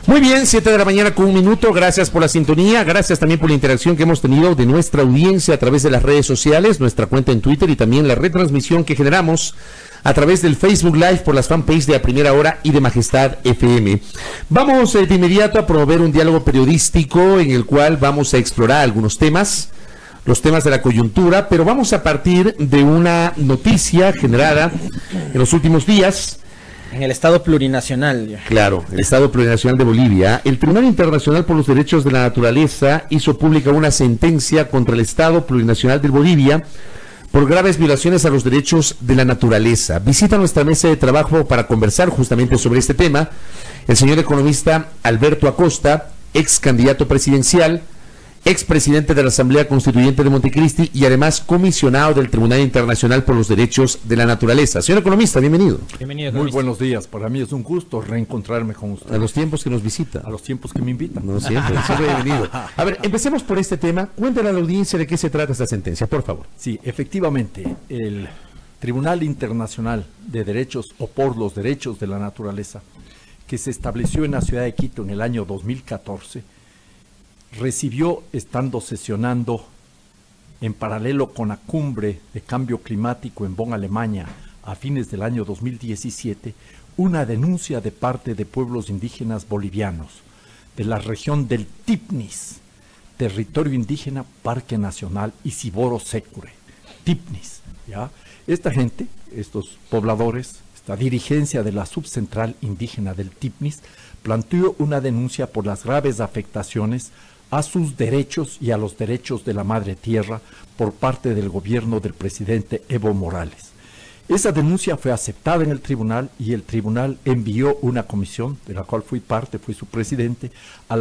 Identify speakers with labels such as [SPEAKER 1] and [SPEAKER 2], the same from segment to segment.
[SPEAKER 1] Muy bien, 7 de la mañana con 1 minuto. Gracias por la sintonía. Gracias también por la interacción que hemos tenido de nuestra audiencia a través de las redes sociales, nuestra cuenta en Twitter y también la retransmisión que generamos a través del Facebook Live por las fanpages de A Primera Hora y de Majestad FM. Vamos de inmediato a promover un diálogo periodístico en el cual vamos a explorar algunos temas, los temas de la coyuntura, pero vamos a partir de una noticia generada en los últimos días.
[SPEAKER 2] En el Estado plurinacional.
[SPEAKER 1] Claro, el Estado plurinacional de Bolivia. El Tribunal Internacional por los Derechos de la Naturaleza hizo pública una sentencia contra el Estado plurinacional de Bolivia por graves violaciones a los derechos de la naturaleza. Visita nuestra mesa de trabajo para conversar justamente sobre este tema el señor economista Alberto Acosta, ex candidato presidencial, expresidente de la Asamblea Constituyente de Montecristi y además comisionado del Tribunal Internacional por los Derechos de la Naturaleza. Señor economista, bienvenido.
[SPEAKER 3] Bienvenido, economista. Muy buenos días. Para mí es un gusto reencontrarme con usted.
[SPEAKER 1] A los tiempos que nos visita.
[SPEAKER 3] A los tiempos que me invitan.
[SPEAKER 1] No, siempre bienvenido. A ver, empecemos por este tema. Cuéntale a la audiencia de qué se trata esta sentencia, por favor.
[SPEAKER 3] Sí, efectivamente, el Tribunal Internacional de Derechos o por los Derechos de la Naturaleza, que se estableció en la ciudad de Quito en el año 2014, recibió, estando sesionando en paralelo con la cumbre de cambio climático en Bonn, Alemania, a fines del año 2017, una denuncia de parte de pueblos indígenas bolivianos de la región del Tipnis, territorio indígena, Parque Nacional Isiboro Secure. Tipnis, ¿ya? Esta gente, estos pobladores, esta dirigencia de la subcentral indígena del Tipnis, planteó una denuncia por las graves afectaciones a sus derechos y a los derechos de la madre tierra por parte del gobierno del presidente Evo Morales. Esa denuncia fue aceptada en el tribunal y el tribunal envió una comisión, de la cual fui parte, fui su presidente, a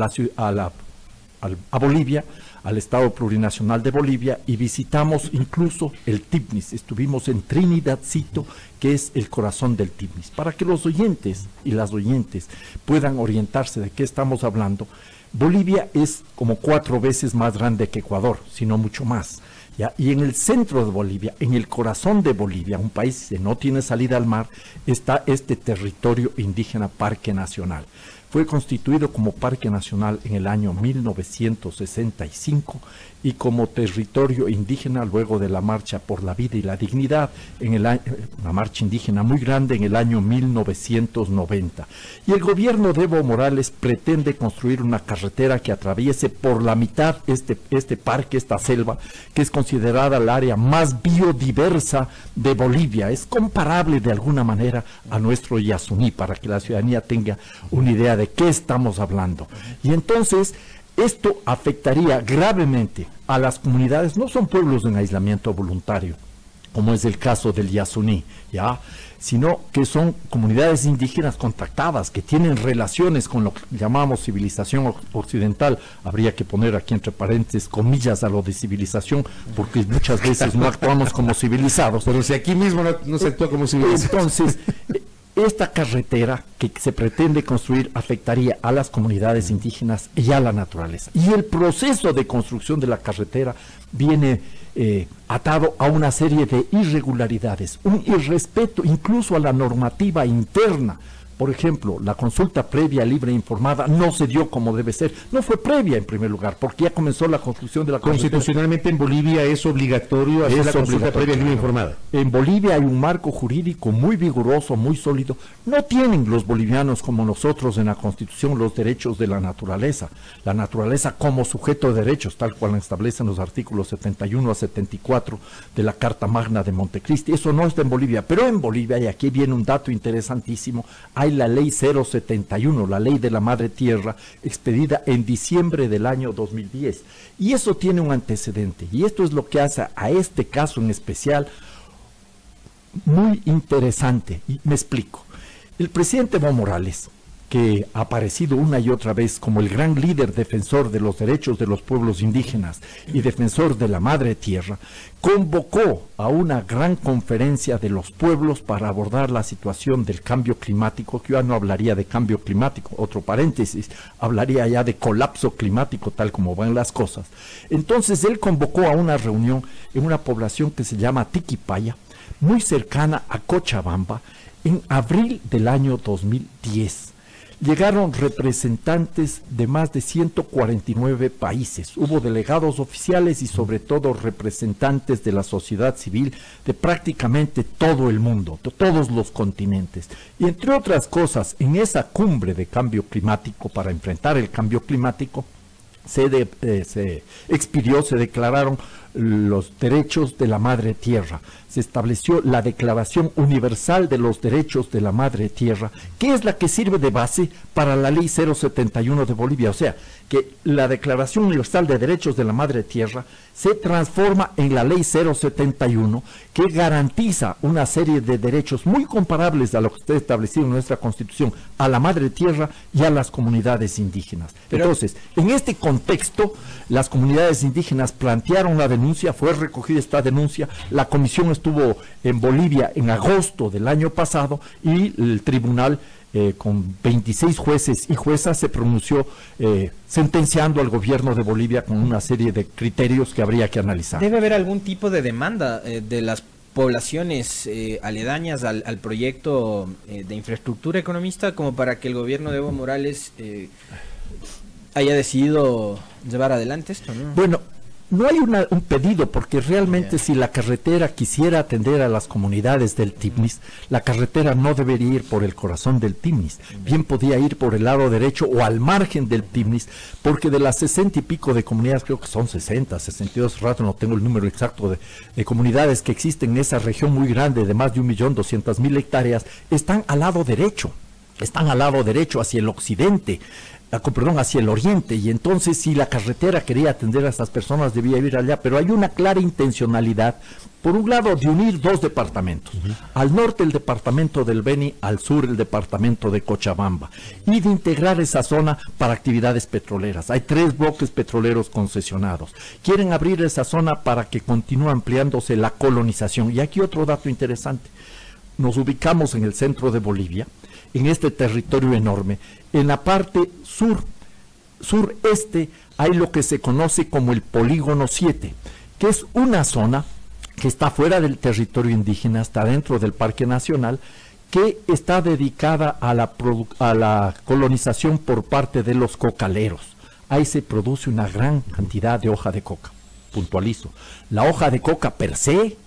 [SPEAKER 3] Bolivia, al Estado Plurinacional de Bolivia, y visitamos incluso el Tipnis. Estuvimos en Trinidadcito, que es el corazón del Tipnis. Para que los oyentes y las oyentes puedan orientarse de qué estamos hablando, Bolivia es como 4 veces más grande que Ecuador, si no mucho más, ¿ya? Y en el centro de Bolivia, en el corazón de Bolivia, un país que no tiene salida al mar, está este territorio indígena Parque Nacional. Fue constituido como Parque Nacional en el año 1965 y como territorio indígena luego de la Marcha por la Vida y la Dignidad, una marcha indígena muy grande en el año 1990. Y el gobierno de Evo Morales pretende construir una carretera que atraviese por la mitad este parque, esta selva, que es considerada el área más biodiversa de Bolivia. Es comparable de alguna manera a nuestro Yasuní, para que la ciudadanía tenga una idea de qué estamos hablando. Y entonces esto afectaría gravemente a las comunidades. No son pueblos en aislamiento voluntario, como es el caso del Yasuní, ¿ya? Sino que son comunidades indígenas contactadas, que tienen relaciones con lo que llamamos civilización occidental. Habría que poner aquí entre paréntesis comillas a lo de civilización, porque muchas veces no actuamos como civilizados.
[SPEAKER 1] Pero si aquí mismo no se actúa como civilizados.
[SPEAKER 3] Entonces, esta carretera que se pretende construir afectaría a las comunidades indígenas y a la naturaleza. Y el proceso de construcción de la carretera viene atado a una serie de irregularidades, un irrespeto incluso a la normativa interna. Por ejemplo, la consulta previa, libre e informada no se dio como debe ser. No fue previa en primer lugar, porque ya comenzó la construcción de la carretera.
[SPEAKER 1] Constitucionalmente en Bolivia es obligatorio hacer la consulta previa, libre e informada.
[SPEAKER 3] En Bolivia hay un marco jurídico muy vigoroso, muy sólido. No tienen los bolivianos como nosotros en la Constitución los derechos de la naturaleza como sujeto de derechos, tal cual establecen los artículos 71 a 74 de la Carta Magna de Montecristi. Eso no está en Bolivia, pero en Bolivia, y aquí viene un dato interesantísimo, hay la ley 071, la ley de la madre tierra, expedida en diciembre del año 2010. Y eso tiene un antecedente, y esto es lo que hace a este caso en especial muy interesante, y me explico. El presidente Evo Morales, que ha aparecido una y otra vez como el gran líder defensor de los derechos de los pueblos indígenas y defensor de la madre tierra, convocó a una gran conferencia de los pueblos para abordar la situación del cambio climático, que yo no hablaría de cambio climático, otro paréntesis, hablaría ya de colapso climático tal como van las cosas. Entonces él convocó a una reunión en una población que se llama Tiquipaya, muy cercana a Cochabamba, en abril del año 2010. llegaron representantes de más de 149 países. Hubo delegados oficiales y sobre todo representantes de la sociedad civil de prácticamente todo el mundo, de todos los continentes. Y entre otras cosas, en esa cumbre de cambio climático, para enfrentar el cambio climático, se declararon los derechos de la Madre Tierra. Se estableció la Declaración Universal de los Derechos de la Madre Tierra, que es la que sirve de base para la Ley 071 de Bolivia. O sea, que la Declaración Universal de Derechos de la Madre Tierra se transforma en la Ley 071, que garantiza una serie de derechos muy comparables a lo que está establecido en nuestra Constitución, a la Madre Tierra y a las comunidades indígenas. Entonces, en este contexto, las comunidades indígenas plantearon la denuncia, fue recogida esta denuncia, la comisión estuvo en Bolivia en agosto del año pasado y el tribunal con 26 jueces y juezas se pronunció sentenciando al gobierno de Bolivia con una serie de criterios que habría que analizar.
[SPEAKER 2] ¿Debe haber algún tipo de demanda de las poblaciones aledañas al proyecto de infraestructura economista como para que el gobierno de Evo Morales haya decidido llevar adelante esto, ¿no?
[SPEAKER 3] Bueno, no hay un pedido, porque realmente si la carretera quisiera atender a las comunidades del Tibnis, la carretera no debería ir por el corazón del Tibnis, bien podía ir por el lado derecho o al margen del Tibnis, porque de las 60 y pico de comunidades, creo que son 60, 62, rato no tengo el número exacto de comunidades que existen en esa región muy grande de más de 1.200.000 hectáreas, están al lado derecho hacia el occidente, hacia el oriente, y entonces si la carretera quería atender a estas personas debía ir allá, pero hay una clara intencionalidad, por un lado, de unir dos departamentos, al norte el departamento del Beni, al sur el departamento de Cochabamba, y de integrar esa zona para actividades petroleras. Hay 3 bloques petroleros concesionados. Quieren abrir esa zona para que continúe ampliándose la colonización. Y aquí otro dato interesante. Nos ubicamos en el centro de Bolivia, en este territorio enorme. En la parte sureste hay lo que se conoce como el Polígono 7, que es una zona que está fuera del territorio indígena, está dentro del Parque Nacional, que está dedicada a la colonización por parte de los cocaleros. Ahí se produce una gran cantidad de hoja de coca. Puntualizo, la hoja de coca per se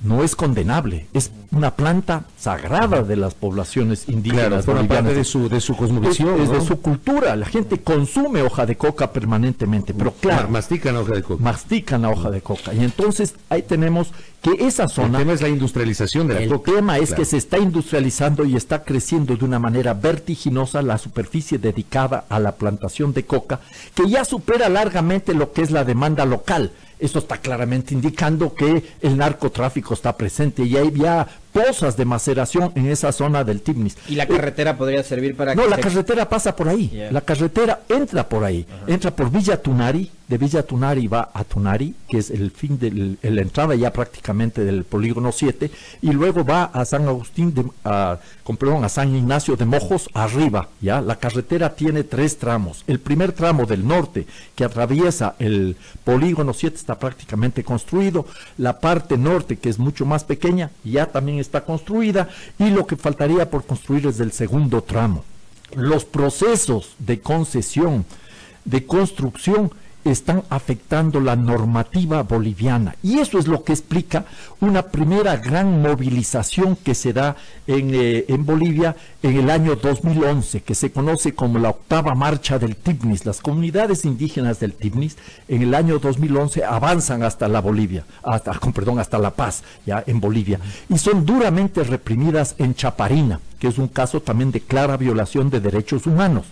[SPEAKER 3] no es condenable, es una planta sagrada de las poblaciones indígenas.
[SPEAKER 1] Claro, forma parte de su cosmovisión,
[SPEAKER 3] es
[SPEAKER 1] ¿no?
[SPEAKER 3] de su cultura. La gente consume hoja de coca permanentemente, pero claro,
[SPEAKER 1] mastican la hoja de coca.
[SPEAKER 3] Mastican la hoja de coca. Y entonces ahí tenemos que esa zona...
[SPEAKER 1] El tema es la industrialización de la coca.
[SPEAKER 3] El tema es que se está industrializando y está creciendo de una manera vertiginosa la superficie dedicada a la plantación de coca, que ya supera largamente lo que es la demanda local. Esto está claramente indicando que el narcotráfico está presente y hay ya pozas de maceración en esa zona del Tibnis.
[SPEAKER 2] ¿Y la carretera podría servir para
[SPEAKER 3] No, la carretera pasa por ahí.
[SPEAKER 2] Yeah.
[SPEAKER 3] La carretera entra por ahí. Entra por Villa Tunari. De Villa Tunari va a Tunari, que es el fin de la entrada ya prácticamente del Polígono 7, y luego va a San Agustín, a San Ignacio de Mojos, arriba. Ya la carretera tiene 3 tramos. El primer tramo del norte, que atraviesa el Polígono 7, está prácticamente construido. La parte norte, que es mucho más pequeña, ya también está construida, y lo que faltaría por construir es el segundo tramo. Los procesos de concesión, de construcción, están afectando la normativa boliviana, y eso es lo que explica una primera gran movilización que se da en Bolivia en el año 2011, que se conoce como la 8ª marcha del Tibnis. Las comunidades indígenas del Tibnis en el año 2011 avanzan hasta la hasta La Paz, ya en Bolivia, y son duramente reprimidas en Chaparina, que es un caso también de clara violación de derechos humanos.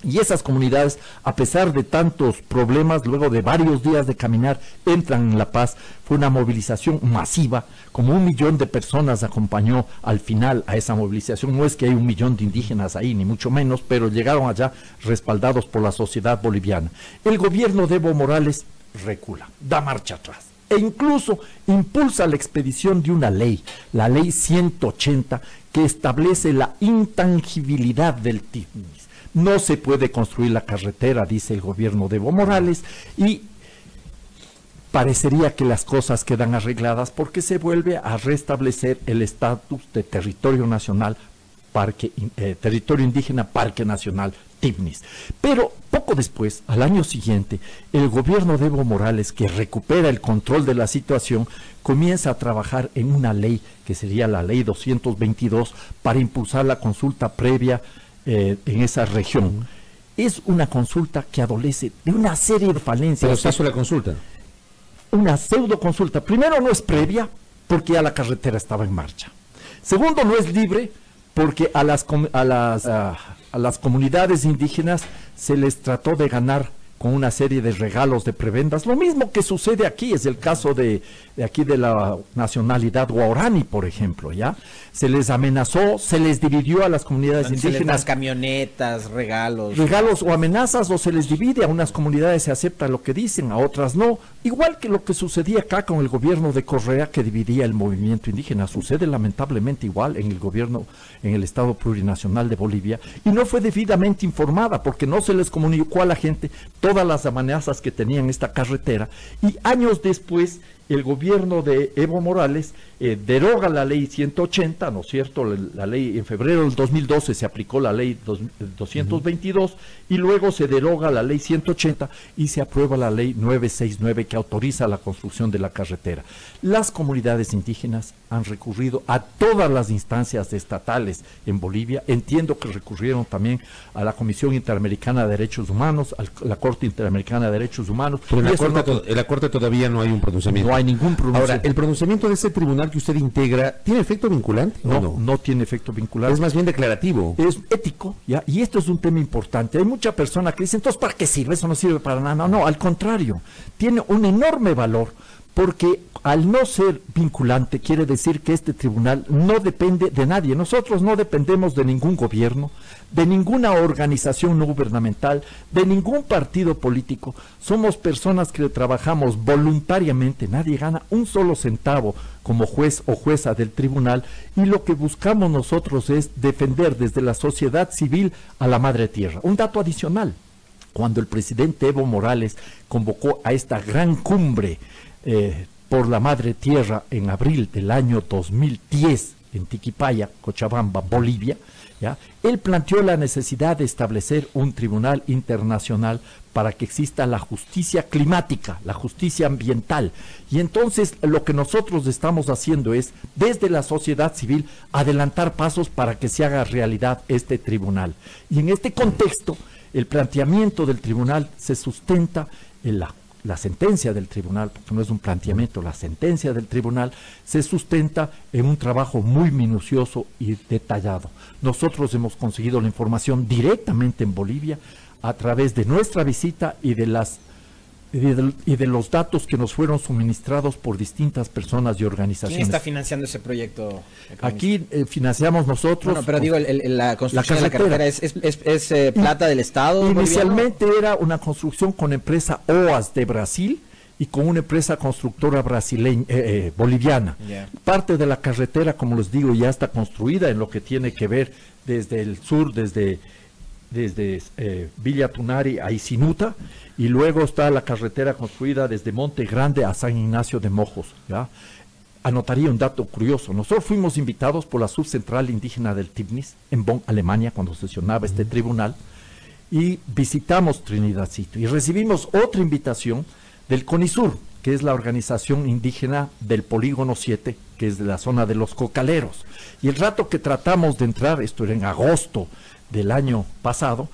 [SPEAKER 3] Y esas comunidades, a pesar de tantos problemas, luego de varios días de caminar, entran en La Paz. Fue una movilización masiva, como 1 millón de personas acompañó al final a esa movilización. No es que hay 1 millón de indígenas ahí, ni mucho menos, pero llegaron allá respaldados por la sociedad boliviana. El gobierno de Evo Morales recula, da marcha atrás, e incluso impulsa la expedición de una ley, la ley 180, que establece la intangibilidad del Tibnis. No se puede construir la carretera, dice el gobierno de Evo Morales, y parecería que las cosas quedan arregladas porque se vuelve a restablecer el estatus de territorio nacional territorio indígena Parque Nacional Tivnis. Pero poco después, al año siguiente, el gobierno de Evo Morales, que recupera el control de la situación, comienza a trabajar en una ley que sería la ley 222 para impulsar la consulta previa en esa región. Es una consulta que adolece de una serie de falencias.
[SPEAKER 1] Pero está sobre la consulta.
[SPEAKER 3] Una pseudo consulta. Primero, no es previa porque ya la carretera estaba en marcha. Segundo, no es libre porque a las comunidades indígenas se les trató de ganar con una serie de regalos de prebendas. Lo mismo que sucede aquí, es el caso de aquí de la nacionalidad guaraní, por ejemplo, ¿ya? Se les amenazó, se les dividió a las comunidades indígenas.
[SPEAKER 2] Camionetas, regalos.
[SPEAKER 3] Regalos o amenazas, o se les divide, a unas comunidades se acepta lo que dicen, a otras no. Igual que lo que sucedía acá con el gobierno de Correa, que dividía el movimiento indígena. Sucede lamentablemente igual en el gobierno, en el Estado Plurinacional de Bolivia, y no fue debidamente informada porque no se les comunicó a la gente todas las amenazas que tenían esta carretera, y años después el gobierno de Evo Morales deroga la ley 180, ¿no es cierto? La ley, en febrero del 2012 se aplicó la ley 222 y luego se deroga la ley 180 y se aprueba la ley 969 que autoriza la construcción de la carretera. Las comunidades indígenas han recurrido a todas las instancias estatales en Bolivia. Entiendo que recurrieron también a la Comisión Interamericana de Derechos Humanos, a la Corte Interamericana de Derechos Humanos.
[SPEAKER 1] Pero en la Corte todavía no hay un pronunciamiento.
[SPEAKER 3] No hay ningún pronunciamiento.
[SPEAKER 1] Ahora, ¿el pronunciamiento de ese tribunal que usted integra tiene efecto vinculante?
[SPEAKER 3] No tiene efecto vinculante.
[SPEAKER 1] Es más bien declarativo.
[SPEAKER 3] Es ético, ¿ya? Y esto es un tema importante. Hay mucha persona que dice, entonces, ¿para qué sirve? Eso no sirve para nada. No, al contrario, tiene un enorme valor, porque al no ser vinculante quiere decir que este tribunal no depende de nadie. Nosotros no dependemos de ningún gobierno, de ninguna organización no gubernamental, de ningún partido político. Somos personas que trabajamos voluntariamente, nadie gana un solo centavo como juez o jueza del tribunal, y lo que buscamos nosotros es defender desde la sociedad civil a la madre tierra. Un dato adicional: cuando el presidente Evo Morales convocó a esta gran cumbre por la madre tierra en abril del año 2010 en Tiquipaya, Cochabamba, Bolivia, ¿ya? Él planteó la necesidad de establecer un tribunal internacional para que exista la justicia climática, la justicia ambiental. Y entonces lo que nosotros estamos haciendo es, desde la sociedad civil, adelantar pasos para que se haga realidad este tribunal. Y en este contexto, el planteamiento del tribunal se sustenta en la sentencia del tribunal, porque no es un planteamiento, la sentencia del tribunal se sustenta en un trabajo muy minucioso y detallado. Nosotros hemos conseguido la información directamente en Bolivia a través de nuestra visita y de los datos que nos fueron suministrados por distintas personas y organizaciones.
[SPEAKER 2] ¿Quién está financiando ese proyecto?
[SPEAKER 3] Aquí financiamos nosotros.
[SPEAKER 2] Bueno, pero digo, la construcción de la carretera es plata del Estado.
[SPEAKER 3] Inicialmente era una construcción con empresa OAS de Brasil y con una empresa constructora brasileña, boliviana.
[SPEAKER 2] Yeah.
[SPEAKER 3] Parte de la carretera, como les digo, ya está construida en lo que tiene que ver desde el sur, desde Villa Tunari a Isinuta, y luego está la carretera construida desde Monte Grande a San Ignacio de Mojos, ¿ya? Anotaría un dato curioso: nosotros fuimos invitados por la subcentral indígena del Tivnis en Bonn, Alemania, cuando sesionaba este tribunal, y visitamos Trinidadcito y recibimos otra invitación del CONISUR, que es la organización indígena del Polígono 7, que es de la zona de los Cocaleros. Y el rato que tratamos de entrar, esto era en agosto del año pasado,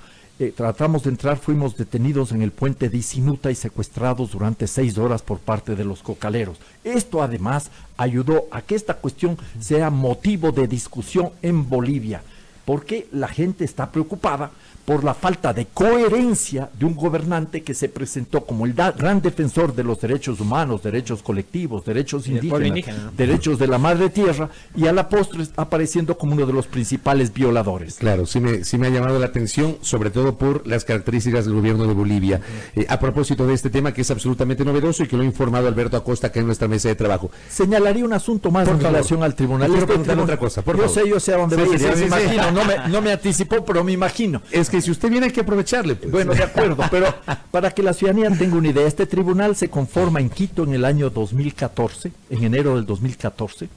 [SPEAKER 3] tratamos de entrar, fuimos detenidos en el puente de Isinuta y secuestrados durante 6 horas por parte de los cocaleros. Esto además ayudó a que esta cuestión sea motivo de discusión en Bolivia, porque la gente está preocupada por la falta de coherencia de un gobernante que se presentó como el gran defensor de los derechos humanos, derechos colectivos, derechos indígenas, derechos de la madre tierra, y a la postre apareciendo como uno de los principales violadores.
[SPEAKER 1] Claro, sí me ha llamado la atención, sobre todo por las características del gobierno de Bolivia. A propósito de este tema, que es absolutamente novedoso y que lo ha informado Alberto Acosta acá en nuestra mesa de trabajo.
[SPEAKER 3] Señalaría un asunto más en relación al tribunal.
[SPEAKER 1] Quiero preguntarle otra cosa, por favor.
[SPEAKER 3] Yo sé a dónde voy. Me imagino, no me anticipó, pero me imagino.
[SPEAKER 1] Es que si usted viene hay que aprovecharle, pues.
[SPEAKER 3] Bueno, de acuerdo, pero para que la ciudadanía tenga una idea, este tribunal se conforma en Quito en el año 2014, en enero del 2014,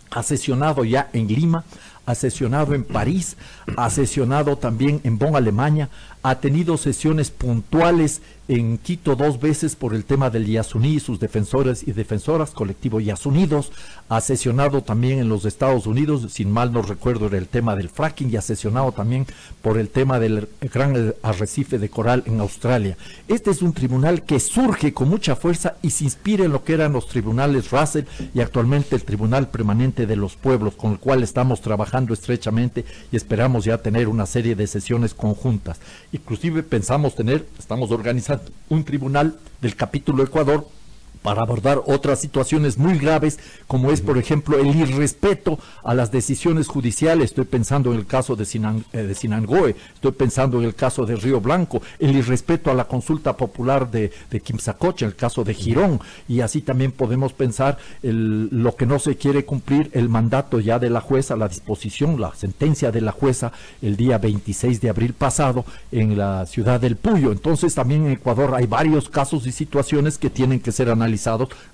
[SPEAKER 3] ha sesionado ya en Lima, ha sesionado en París, ha sesionado también en Bonn, Alemania, ha tenido sesiones puntuales en Quito 2 veces por el tema del Yasuní y sus defensores y defensoras, colectivo Yasunidos, ha sesionado también en los Estados Unidos, sin mal no recuerdo era el tema del fracking, y ha sesionado también por el tema del gran arrecife de coral en Australia. Este es un tribunal que surge con mucha fuerza y se inspira en lo que eran los tribunales Russell y actualmente el Tribunal Permanente de los Pueblos, con el cual estamos trabajando estrechamente y esperamos ya tener una serie de sesiones conjuntas. Inclusive estamos organizando un tribunal del capítulo Ecuador para abordar otras situaciones muy graves, como es, por ejemplo, el irrespeto a las decisiones judiciales. Estoy pensando en el caso de Sinangoe, estoy pensando en el caso de Río Blanco, el irrespeto a la consulta popular de Quimsacocha, el caso de Girón, y así también podemos pensar lo que no se quiere cumplir, el mandato ya de la jueza, la disposición, la sentencia de la jueza el día 26 de abril pasado en la ciudad del Puyo. Entonces también en Ecuador hay varios casos y situaciones que tienen que ser analizados,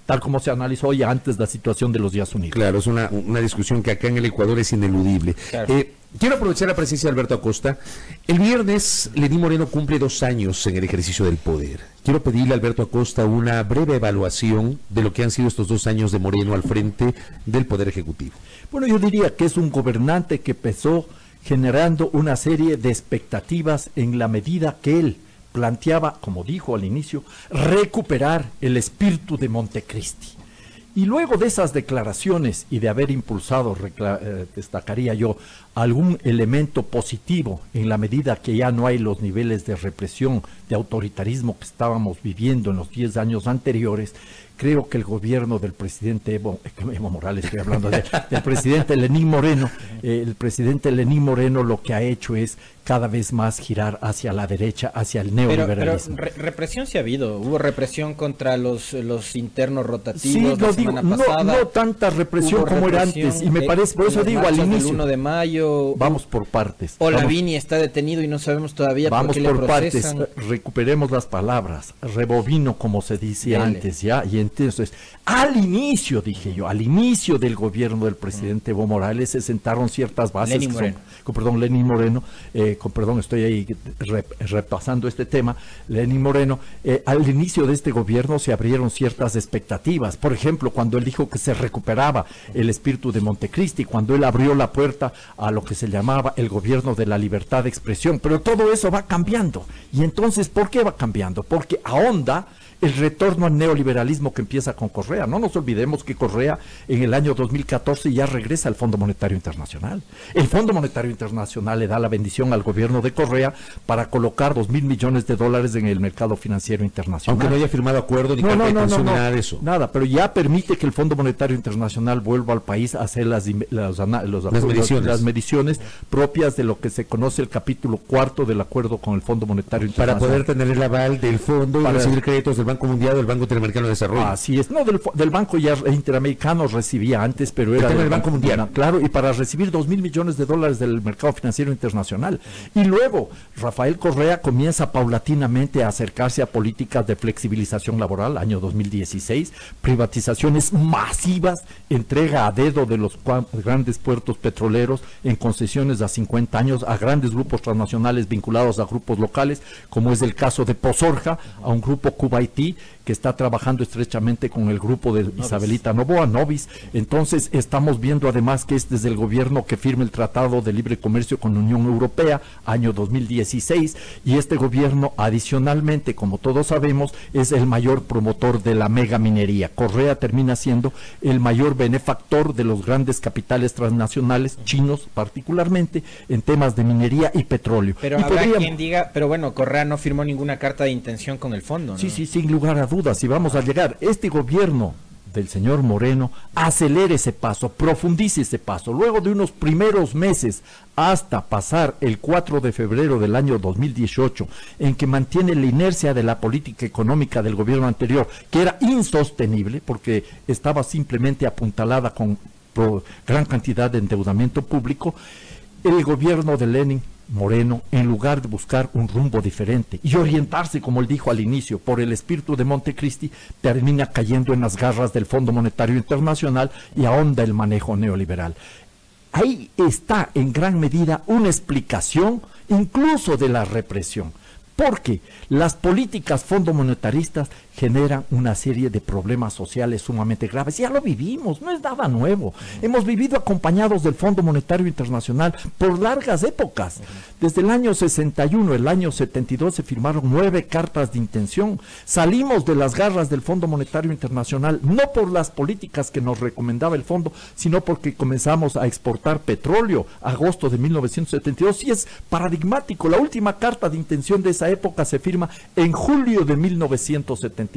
[SPEAKER 3] tal como se analizó ya antes la situación de los Yasuní.
[SPEAKER 1] Claro, es una discusión que acá en el Ecuador es ineludible. Claro. Quiero aprovechar la presencia de Alberto Acosta. El viernes, Lenín Moreno cumple 2 años en el ejercicio del poder. Quiero pedirle a Alberto Acosta una breve evaluación de lo que han sido estos 2 años de Moreno al frente del Poder Ejecutivo.
[SPEAKER 3] Bueno, yo diría que es un gobernante que empezó generando una serie de expectativas en la medida que él planteaba, como dijo al inicio, recuperar el espíritu de Montecristi. Y luego de esas declaraciones y de haber impulsado, destacaría yo, algún elemento positivo en la medida que ya no hay los niveles de represión, de autoritarismo que estábamos viviendo en los 10 años anteriores, creo que el gobierno del presidente Evo Morales, estoy hablando del presidente Lenín Moreno, el presidente Lenín Moreno lo que ha hecho es cada vez más girar hacia la derecha, hacia el neoliberalismo.
[SPEAKER 2] Pero represión sí ha habido, hubo represión contra los internos rotativos.
[SPEAKER 3] Sí, lo digo, no tanta represión como era antes, y me parece, por eso digo al inicio.
[SPEAKER 2] El 1 de mayo.
[SPEAKER 3] Vamos por partes.
[SPEAKER 2] Olavini está detenido y no sabemos todavía por qué le procesan.
[SPEAKER 3] Vamos por partes, recuperemos las palabras, rebobino como se decía antes, ¿ya? Y entonces, al inicio, dije yo, al inicio del gobierno del presidente Evo Morales se sentaron ciertas bases.
[SPEAKER 2] Lenín
[SPEAKER 3] Moreno, estoy ahí repasando este tema. Lenín Moreno, al inicio de este gobierno se abrieron ciertas expectativas. Por ejemplo, cuando él dijo que se recuperaba el espíritu de Montecristi, cuando él abrió la puerta a lo que se llamaba el gobierno de la libertad de expresión. Pero todo eso va cambiando. Y entonces, ¿por qué va cambiando? Porque ahonda el retorno al neoliberalismo que empieza con Correa. No nos olvidemos que Correa en el año 2014 ya regresa al Fondo Monetario Internacional. El Fondo Monetario Internacional le da la bendición al gobierno de Correa para colocar $2.000 millones en el mercado financiero internacional.
[SPEAKER 1] Aunque no haya firmado acuerdo ni nada de eso.
[SPEAKER 3] Nada, pero ya permite que el Fondo Monetario Internacional vuelva al país a hacer las mediciones propias de lo que se conoce el capítulo 4 del acuerdo con el Fondo Monetario Internacional.
[SPEAKER 1] Para poder tener el aval del fondo y recibir créditos del Banco Mundial o del Banco Interamericano de Desarrollo.
[SPEAKER 3] Así es, no, del Banco ya Interamericano recibía antes, pero era del
[SPEAKER 1] Banco Mundial.
[SPEAKER 3] Claro, y para recibir $2.000 millones del mercado financiero internacional. Y luego, Rafael Correa comienza paulatinamente a acercarse a políticas de flexibilización laboral, año 2016, privatizaciones masivas, entrega a dedo de los grandes puertos petroleros en concesiones a 50 años a grandes grupos transnacionales vinculados a grupos locales, como es el caso de Pozorja, a un grupo Cuba-Haití, que está trabajando estrechamente con el grupo de Isabelita Noboa, Novis. Entonces estamos viendo además que es desde el gobierno que firma el Tratado de Libre Comercio con la Unión Europea, año 2016, y este gobierno adicionalmente, como todos sabemos, es el mayor promotor de la megaminería. Correa termina siendo el mayor benefactor de los grandes capitales transnacionales, chinos particularmente, en temas de minería y petróleo.
[SPEAKER 2] Pero habrá quien diga, pero bueno, Correa no firmó ninguna carta de intención con el fondo, ¿no?
[SPEAKER 3] Sí, sin lugar a dudas, y vamos a llegar. Este gobierno del señor Moreno acelere ese paso, profundice ese paso. Luego de unos primeros meses hasta pasar el 4 de febrero del año 2018, en que mantiene la inercia de la política económica del gobierno anterior, que era insostenible porque estaba simplemente apuntalada con gran cantidad de endeudamiento público, el gobierno de Lenín Moreno, en lugar de buscar un rumbo diferente y orientarse, como él dijo al inicio, por el espíritu de Montecristi, termina cayendo en las garras del Fondo Monetario Internacional y ahonda el manejo neoliberal. ahí está en gran medida una explicación incluso de la represión. Porque las políticas fondomonetaristas generan una serie de problemas sociales sumamente graves. Ya lo vivimos, no es nada nuevo. Hemos vivido acompañados del Fondo Monetario Internacional por largas épocas. Desde el año 61, el año 72 se firmaron 9 cartas de intención. Salimos de las garras del Fondo Monetario Internacional, no por las políticas que nos recomendaba el fondo, sino porque comenzamos a exportar petróleo, agosto de 1972. Y es paradigmático, la última carta de intención de esa época se firma en julio de 1972.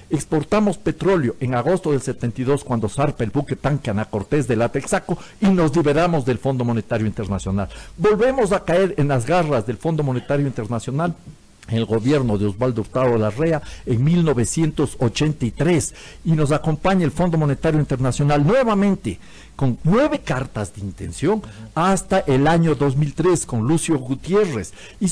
[SPEAKER 3] Exportamos petróleo en agosto del 72 cuando zarpa el buque tanque Ana Cortés de la Texaco y nos liberamos del Fondo Monetario Internacional. Volvemos a caer en las garras del Fondo Monetario Internacional el gobierno de Osvaldo Hurtado Larrea en 1983 y nos acompaña el Fondo Monetario Internacional nuevamente con 9 cartas de intención hasta el año 2003 con Lucio Gutiérrez y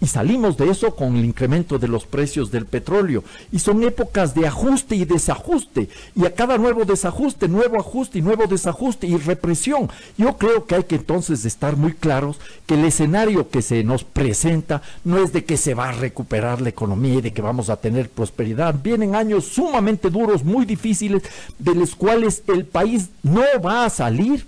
[SPEAKER 3] salimos de eso con el incremento de los precios del petróleo. Y son épocas de ajuste y desajuste. Y a cada nuevo desajuste, nuevo ajuste y nuevo desajuste y represión. Yo creo que hay que entonces estar muy claros que el escenario que se nos presenta no es de que se va a recuperar la economía y de que vamos a tener prosperidad. Vienen años sumamente duros, muy difíciles, de los cuales el país no va a salir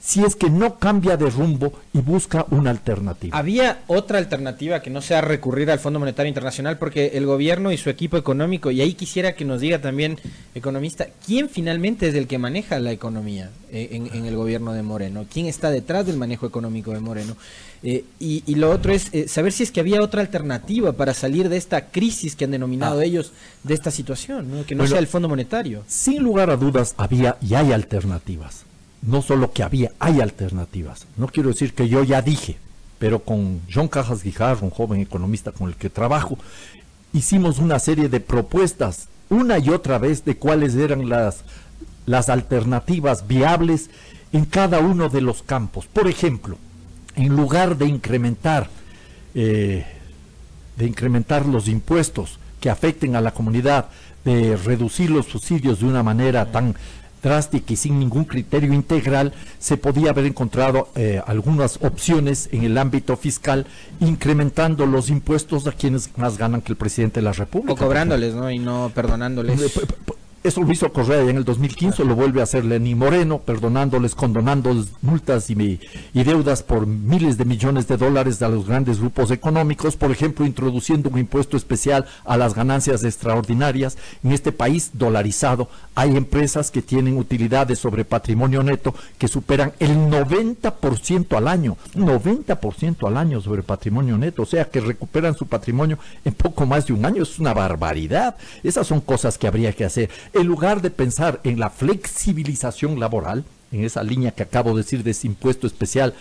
[SPEAKER 3] si es que no cambia de rumbo y busca una alternativa.
[SPEAKER 2] ¿Había otra alternativa que no sea recurrir al Fondo Monetario Internacional? Porque el gobierno y su equipo económico, y ahí quisiera que nos diga también, economista, ¿quién finalmente es el que maneja la economía en el gobierno de Moreno? ¿Quién está detrás del manejo económico de Moreno? Y lo otro es saber si es que había otra alternativa para salir de esta crisis que han denominado ellos, de esta situación, ¿no? Que no sea el Fondo Monetario.
[SPEAKER 3] Sin lugar a dudas, había y hay alternativas. No solo que había, hay alternativas. No quiero decir que yo ya dije, pero con John Cajas Guijarro, un joven economista con el que trabajo, hicimos una serie de propuestas, una y otra vez, de cuáles eran las alternativas viables en cada uno de los campos. Por ejemplo, en lugar de incrementar los impuestos que afecten a la comunidad, de reducir los subsidios de una manera tan drástica y sin ningún criterio integral, se podía haber encontrado algunas opciones en el ámbito fiscal, incrementando los impuestos a quienes más ganan que el presidente de la República.
[SPEAKER 2] O cobrándoles, ¿no? Y no perdonándoles.
[SPEAKER 3] Eso lo hizo Correa ya en el 2015, lo vuelve a hacer Lenín Moreno, perdonándoles, condonándoles multas y deudas por miles de millones de dólares a los grandes grupos económicos, por ejemplo, introduciendo un impuesto especial a las ganancias extraordinarias. En este país dolarizado hay empresas que tienen utilidades sobre patrimonio neto que superan el 90% al año, 90% al año sobre patrimonio neto, o sea que recuperan su patrimonio en poco más de un año. Es una barbaridad. Esas son cosas que habría que hacer. En lugar de pensar en la flexibilización laboral, en esa línea que acabo de decir de ese impuesto especial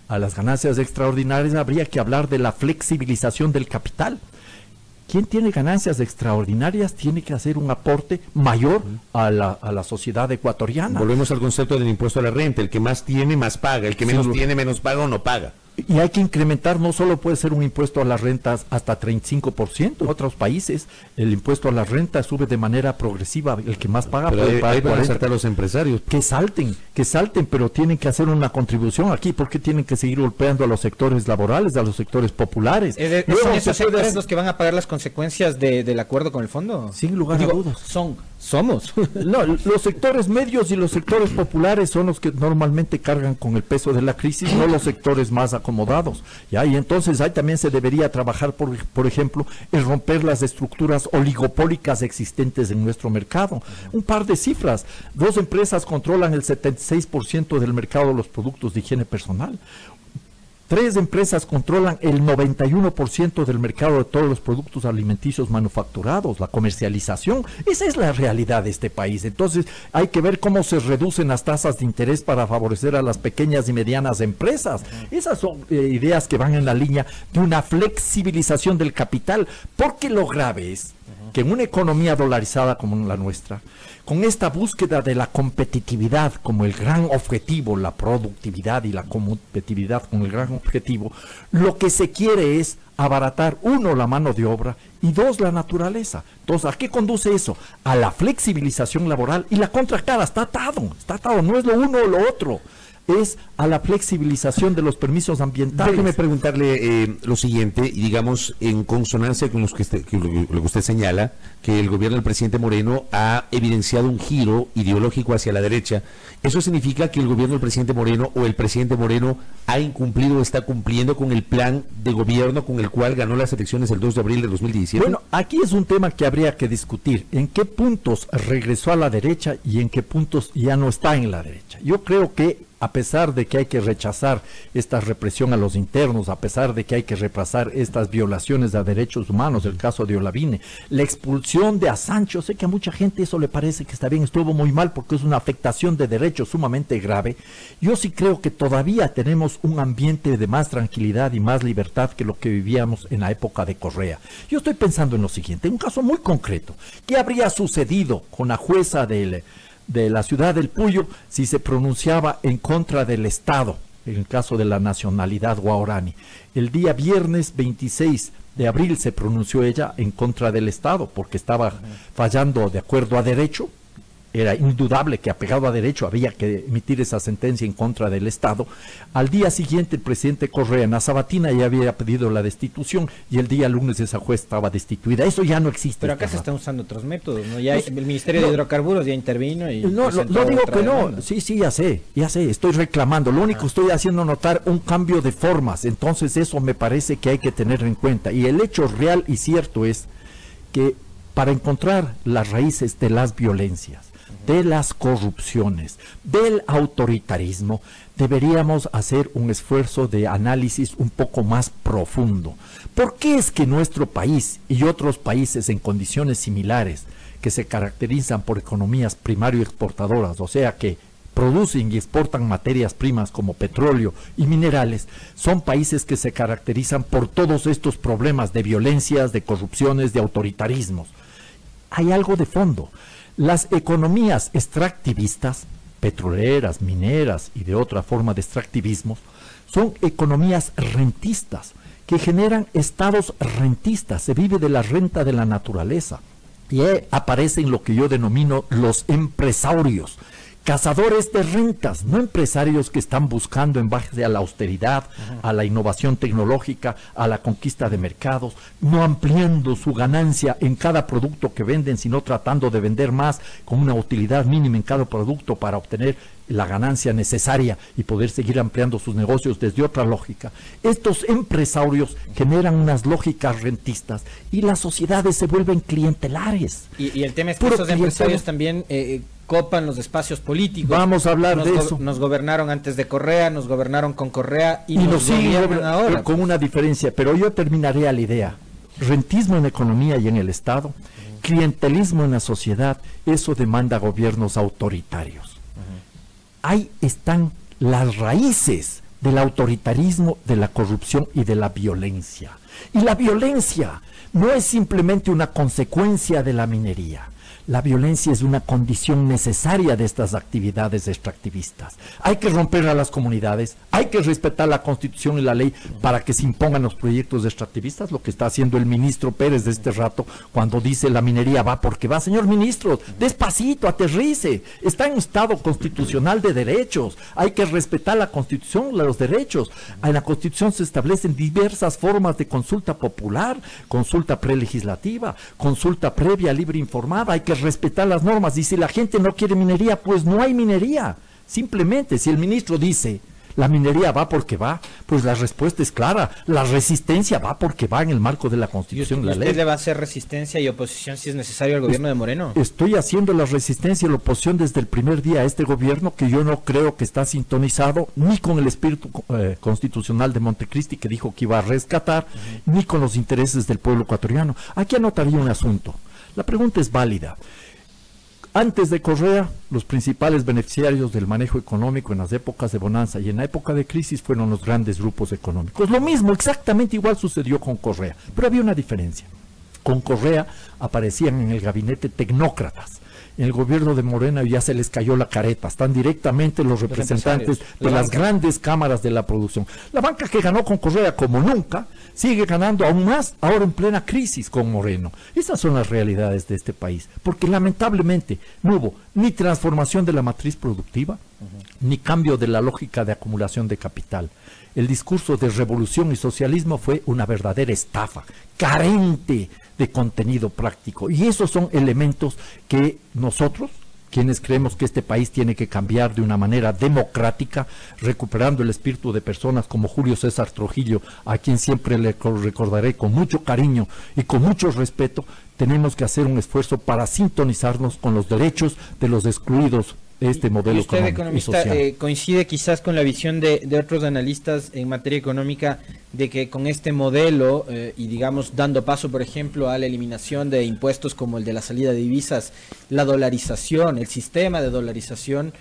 [SPEAKER 3] a las ganancias extraordinarias, habría que hablar de la flexibilización del capital. Quien tiene ganancias extraordinarias tiene que hacer un aporte mayor a la sociedad ecuatoriana.
[SPEAKER 1] Volvemos al concepto del impuesto a la renta. El que más tiene, más paga. El que menos tiene, menos paga o no paga.
[SPEAKER 3] Y hay que incrementar, no solo puede ser un impuesto a las rentas hasta 35%. En otros países el impuesto a las rentas sube de manera progresiva. El que más paga puede pagar 40%.
[SPEAKER 1] Saltar los empresarios.
[SPEAKER 3] Que salten, pero tienen que hacer una contribución aquí, porque tienen que seguir golpeando a los sectores laborales, a los sectores populares.
[SPEAKER 2] ¿Son esos sectores los que van a pagar las consecuencias del acuerdo con el fondo?
[SPEAKER 3] Sin lugar a dudas.
[SPEAKER 2] Somos.
[SPEAKER 3] No, los sectores medios y los sectores populares son los que normalmente cargan con el peso de la crisis, no los sectores más acomodados. ¿Ya? Y entonces ahí también se debería trabajar, por ejemplo, en romper las estructuras oligopólicas existentes en nuestro mercado. Un par de cifras. 2 empresas controlan el 76% del mercado de los productos de higiene personal. 3 empresas controlan el 91% del mercado de todos los productos alimenticios manufacturados, la comercialización. Esa es la realidad de este país. Entonces hay que ver cómo se reducen las tasas de interés para favorecer a las pequeñas y medianas empresas. Esas son ideas que van en la línea de una flexibilización del capital, porque lo grave es que en una economía dolarizada como la nuestra, con esta búsqueda de la competitividad como el gran objetivo, la productividad y la competitividad como el gran objetivo, lo que se quiere es abaratar, 1, la mano de obra, y 2, la naturaleza. Entonces, ¿a qué conduce eso? A la flexibilización laboral, y la contracara está atado, no es lo uno o lo otro. es a la flexibilización de los permisos ambientales.
[SPEAKER 1] Déjeme preguntarle lo siguiente, y digamos en consonancia con lo que usted señala, que el gobierno del presidente Moreno ha evidenciado un giro ideológico hacia la derecha. ¿Eso significa que el gobierno del presidente Moreno o el presidente Moreno ha incumplido o está cumpliendo con el plan de gobierno con el cual ganó las elecciones el 2 de abril de 2017?
[SPEAKER 3] Bueno, aquí es un tema que habría que discutir. ¿En qué puntos regresó a la derecha y en qué puntos ya no está en la derecha? Yo creo que a pesar de que hay que rechazar esta represión a los internos, a pesar de que hay que repasar estas violaciones a derechos humanos, el caso de Olavine, la expulsión de Assange, yo sé que a mucha gente eso le parece que está bien, estuvo muy mal porque es una afectación de derechos sumamente grave. Yo sí creo que todavía tenemos un ambiente de más tranquilidad y más libertad que lo que vivíamos en la época de Correa. Yo estoy pensando en lo siguiente, un caso muy concreto. ¿Qué habría sucedido con la jueza de la ciudad del Puyo si se pronunciaba en contra del Estado, en el caso de la nacionalidad guaraní? El día viernes 26 de abril se pronunció ella en contra del Estado porque estaba fallando de acuerdo a derecho. Era indudable que apegado a derecho había que emitir esa sentencia en contra del Estado. Al día siguiente el presidente Correa en la sabatina ya había pedido la destitución y el día lunes esa juez estaba destituida. Eso ya no existe.
[SPEAKER 2] Pero acá se están usando otros métodos, ¿no? Ya el Ministerio de Hidrocarburos ya intervino y
[SPEAKER 3] no digo que no. Sí, ya sé, estoy reclamando. Lo único que estoy haciendo notar un cambio de formas. Entonces eso me parece que hay que tener en cuenta. Y el hecho real y cierto es que para encontrar las raíces de las violencias, de las corrupciones, del autoritarismo, deberíamos hacer un esfuerzo de análisis un poco más profundo. ¿Por qué es que nuestro país y otros países en condiciones similares, que se caracterizan por economías primario exportadoras, o sea que producen y exportan materias primas como petróleo y minerales, son países que se caracterizan por todos estos problemas de violencias, de corrupciones, de autoritarismos? Hay algo de fondo. Las economías extractivistas, petroleras, mineras y de otra forma de extractivismo, son economías rentistas que generan estados rentistas. Se vive de la renta de la naturaleza y aparecen lo que yo denomino los empresarios, cazadores de rentas, no empresarios que están buscando en base a la austeridad, a la innovación tecnológica, a la conquista de mercados, no ampliando su ganancia en cada producto que venden, sino tratando de vender más con una utilidad mínima en cada producto para obtener la ganancia necesaria y poder seguir ampliando sus negocios desde otra lógica. Estos empresarios generan unas lógicas rentistas y las sociedades se vuelven clientelares.
[SPEAKER 2] Y el tema es que esos empresarios también copan los espacios políticos.
[SPEAKER 3] Vamos a hablar de eso.
[SPEAKER 2] Nos gobernaron antes de Correa, nos gobernaron con Correa y
[SPEAKER 3] nos
[SPEAKER 2] siguen ahora.
[SPEAKER 3] Con una diferencia, pero yo terminaría la idea. Rentismo en economía y en el Estado, clientelismo en la sociedad, eso demanda gobiernos autoritarios. Ahí están las raíces del autoritarismo, de la corrupción y de la violencia. Y la violencia no es simplemente una consecuencia de la minería. La violencia es una condición necesaria de estas actividades extractivistas. Hay que romper a las comunidades, hay que respetar la Constitución y la ley para que se impongan los proyectos extractivistas, lo que está haciendo el ministro Pérez de este rato cuando dice la minería va porque va. Señor ministro, despacito, aterrice, está en un estado constitucional de derechos, hay que respetar la Constitución, los derechos. En la Constitución se establecen diversas formas de consulta popular, consulta prelegislativa, consulta previa, libre, informada, hay que respetar las normas, y si la gente no quiere minería, pues no hay minería. Simplemente, si el ministro dice la minería va porque va, pues la respuesta es clara, la resistencia va porque va en el marco de la Constitución y la ley.
[SPEAKER 2] ¿Usted le va a hacer resistencia y oposición si es necesario al gobierno de Moreno?
[SPEAKER 3] Estoy haciendo la resistencia y la oposición desde el primer día a este gobierno, que yo no creo que está sintonizado ni con el espíritu constitucional de Montecristi, que dijo que iba a rescatar, ni con los intereses del pueblo ecuatoriano. Aquí anotaría un asunto. La pregunta es válida. Antes de Correa, los principales beneficiarios del manejo económico en las épocas de bonanza y en la época de crisis fueron los grandes grupos económicos. Lo mismo, exactamente igual sucedió con Correa, pero había una diferencia. Con Correa aparecían en el gabinete tecnócratas. En el gobierno de Moreno ya se les cayó la careta, están directamente los representantes de las grandes cámaras de la producción. La banca, que ganó con Correa como nunca, sigue ganando aún más ahora en plena crisis con Moreno. Esas son las realidades de este país, porque lamentablemente no hubo ni transformación de la matriz productiva, ni cambio de la lógica de acumulación de capital. El discurso de revolución y socialismo fue una verdadera estafa, carente de contenido práctico. Y esos son elementos que nosotros, quienes creemos que este país tiene que cambiar de una manera democrática, recuperando el espíritu de personas como Julio César Trujillo, a quien siempre le recordaré con mucho cariño y con mucho respeto, tenemos que hacer un esfuerzo para sintonizarnos con los derechos de los excluidos de este modelo
[SPEAKER 2] económico. ¿Y usted, economista, coincide quizás con la visión de otros analistas en materia económica de que con este modelo y digamos dando paso, por ejemplo, a la eliminación de impuestos como el de la salida de divisas, la dolarización, el sistema de dolarización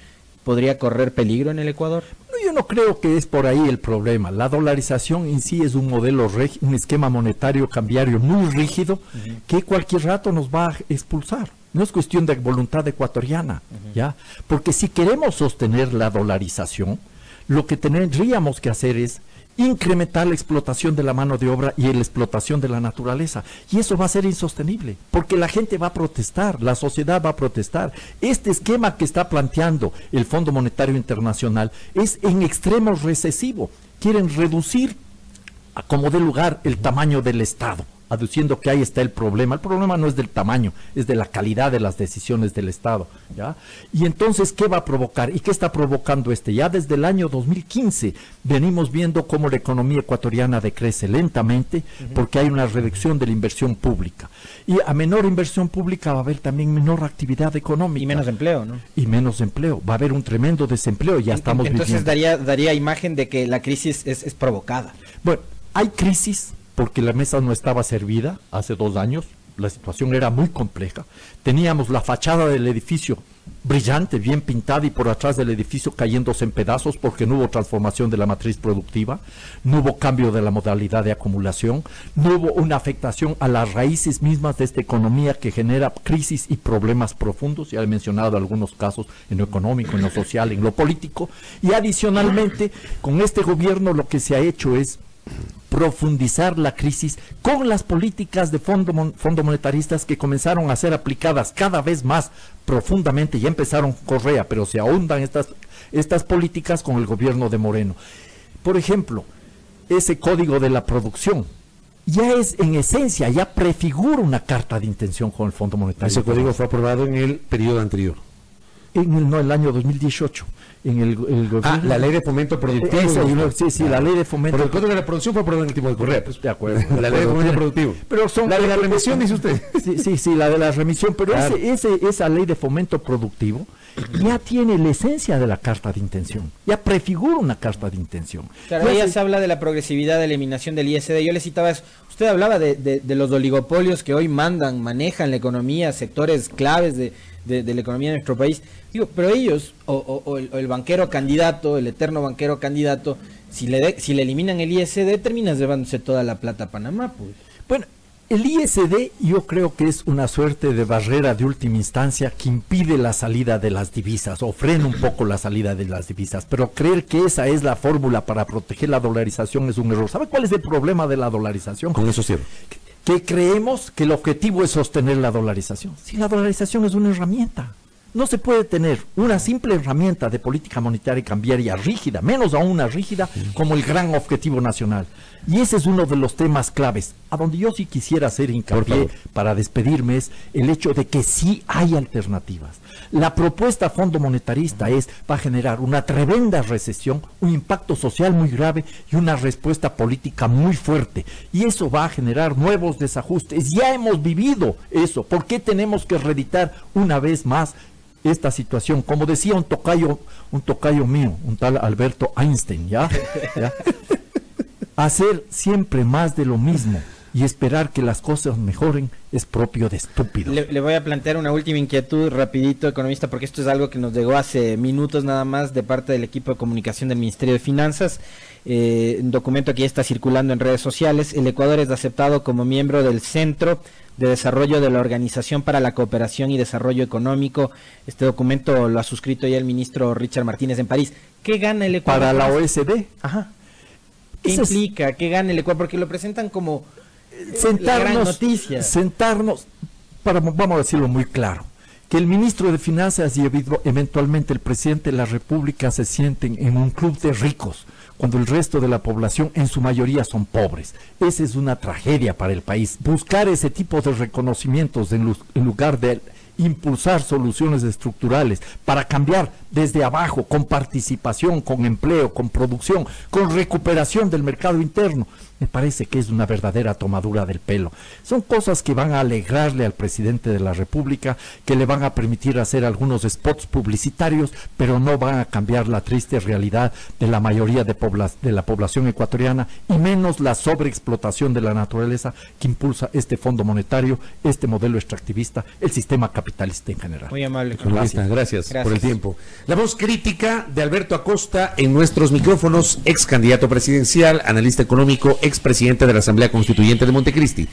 [SPEAKER 2] podría correr peligro en el Ecuador?
[SPEAKER 3] No, yo no creo que es por ahí el problema. La dolarización en sí es un modelo, un esquema monetario cambiario muy rígido que cualquier rato nos va a expulsar. No es cuestión de voluntad ecuatoriana, ¿ya? Porque si queremos sostener la dolarización, lo que tendríamos que hacer es incrementar la explotación de la mano de obra y la explotación de la naturaleza. Y eso va a ser insostenible, porque la gente va a protestar, la sociedad va a protestar. Este esquema que está planteando el Fondo Monetario Internacional es en extremo recesivo. Quieren reducir, a como dé lugar, el tamaño del Estado, aduciendo que ahí está el problema. El problema no es del tamaño, es de la calidad de las decisiones del Estado, ¿ya? Y entonces, ¿qué va a provocar? ¿Y qué está provocando este? Ya desde el año 2015 venimos viendo cómo la economía ecuatoriana decrece lentamente porque hay una reducción de la inversión pública. Y a menor inversión pública va a haber también menor actividad económica.
[SPEAKER 2] Y menos empleo, ¿no?
[SPEAKER 3] Y menos empleo. Va a haber un tremendo desempleo, ya estamos viviendo.
[SPEAKER 2] Entonces daría imagen de que la crisis es provocada.
[SPEAKER 3] Bueno, hay crisis porque la mesa no estaba servida hace 2 años, la situación era muy compleja. Teníamos la fachada del edificio brillante, bien pintada, y por atrás del edificio cayéndose en pedazos porque no hubo transformación de la matriz productiva, no hubo cambio de la modalidad de acumulación, no hubo una afectación a las raíces mismas de esta economía que genera crisis y problemas profundos. Ya he mencionado algunos casos en lo económico, en lo social, en lo político, y adicionalmente con este gobierno lo que se ha hecho es profundizar la crisis con las políticas de fondo monetaristas que comenzaron a ser aplicadas cada vez más profundamente. Ya empezaron Correa, pero se ahondan estas políticas con el gobierno de Moreno. Por ejemplo, ese código de la producción ya es en esencia, ya prefigura una carta de intención con el Fondo Monetario.
[SPEAKER 1] Ese código fue aprobado en el periodo anterior.
[SPEAKER 3] El año 2018. En el gobierno.
[SPEAKER 1] La ley de fomento productivo.
[SPEAKER 3] Sí, la ley de fomento.
[SPEAKER 1] Pero el código de la producción fue aprobado en el tiempo de Correa. Pues.
[SPEAKER 3] De acuerdo.
[SPEAKER 1] La ley de fomento productivo.
[SPEAKER 3] Pero son,
[SPEAKER 1] la de la remisión, dice usted.
[SPEAKER 3] Sí, la de la remisión. Pero
[SPEAKER 1] claro,
[SPEAKER 3] esa ley de fomento productivo ya tiene la esencia de la carta de intención. Ya prefigura una carta de intención.
[SPEAKER 2] Claro, ya se habla de la progresividad de eliminación del ISD. Yo le citaba eso. Usted hablaba de los oligopolios que hoy manejan la economía, sectores claves de la economía de nuestro país. Digo, pero ellos, o el banquero candidato, el eterno banquero candidato, si le eliminan el ISD, terminas llevándose toda la plata a Panamá, pues.
[SPEAKER 3] Bueno, el ISD yo creo que es una suerte de barrera de última instancia que impide la salida de las divisas, o frena un poco la salida de las divisas, pero creer que esa es la fórmula para proteger la dolarización es un error. ¿Sabe cuál es el problema de la dolarización?
[SPEAKER 1] Con eso cierro.
[SPEAKER 3] Que creemos que el objetivo es sostener la dolarización. Si la dolarización es una herramienta, no se puede tener una simple herramienta de política monetaria y cambiaria rígida, menos aún una rígida, como el gran objetivo nacional. Y ese es uno de los temas claves. A donde yo sí quisiera hacer hincapié para despedirme es el hecho de que sí hay alternativas. La propuesta fondo monetarista va a generar una tremenda recesión, un impacto social muy grave y una respuesta política muy fuerte. Y eso va a generar nuevos desajustes. Ya hemos vivido eso. ¿Por qué tenemos que reeditar una vez más esta situación? Como decía un tocayo mío, un tal Alberto Einstein, ¿ya? Hacer siempre más de lo mismo y esperar que las cosas mejoren es propio de estúpido.
[SPEAKER 2] Le voy a plantear una última inquietud rapidito, economista, porque esto es algo que nos llegó hace minutos nada más de parte del equipo de comunicación del Ministerio de Finanzas. Un documento que ya está circulando en redes sociales. El Ecuador es aceptado como miembro del Centro de Desarrollo de la Organización para la Cooperación y Desarrollo Económico. Este documento lo ha suscrito ya el ministro Richard Martínez en París. ¿Qué gana el Ecuador?
[SPEAKER 3] Para la OSD.
[SPEAKER 2] Ajá. ¿Qué implica? ¿Qué gana el Ecuador? Porque lo presentan como la gran noticia.
[SPEAKER 3] Sentarnos, vamos a decirlo muy claro, que el ministro de Finanzas y eventualmente el presidente de la República se sienten en un club de ricos, cuando el resto de la población en su mayoría son pobres. Esa es una tragedia para el país. Buscar ese tipo de reconocimientos en lugar de impulsar soluciones estructurales para cambiar desde abajo, con participación, con empleo, con producción, con recuperación del mercado interno, me parece que es una verdadera tomadura del pelo. Son cosas que van a alegrarle al presidente de la República, que le van a permitir hacer algunos spots publicitarios, pero no van a cambiar la triste realidad de la mayoría de la población ecuatoriana, y menos la sobreexplotación de la naturaleza que impulsa este Fondo Monetario, este modelo extractivista, el sistema capitalista en general.
[SPEAKER 2] Muy amable.
[SPEAKER 1] Gracias por el tiempo. La voz crítica de Alberto Acosta en nuestros micrófonos, ex candidato presidencial, analista económico, expresidente de la Asamblea Constituyente de Montecristi.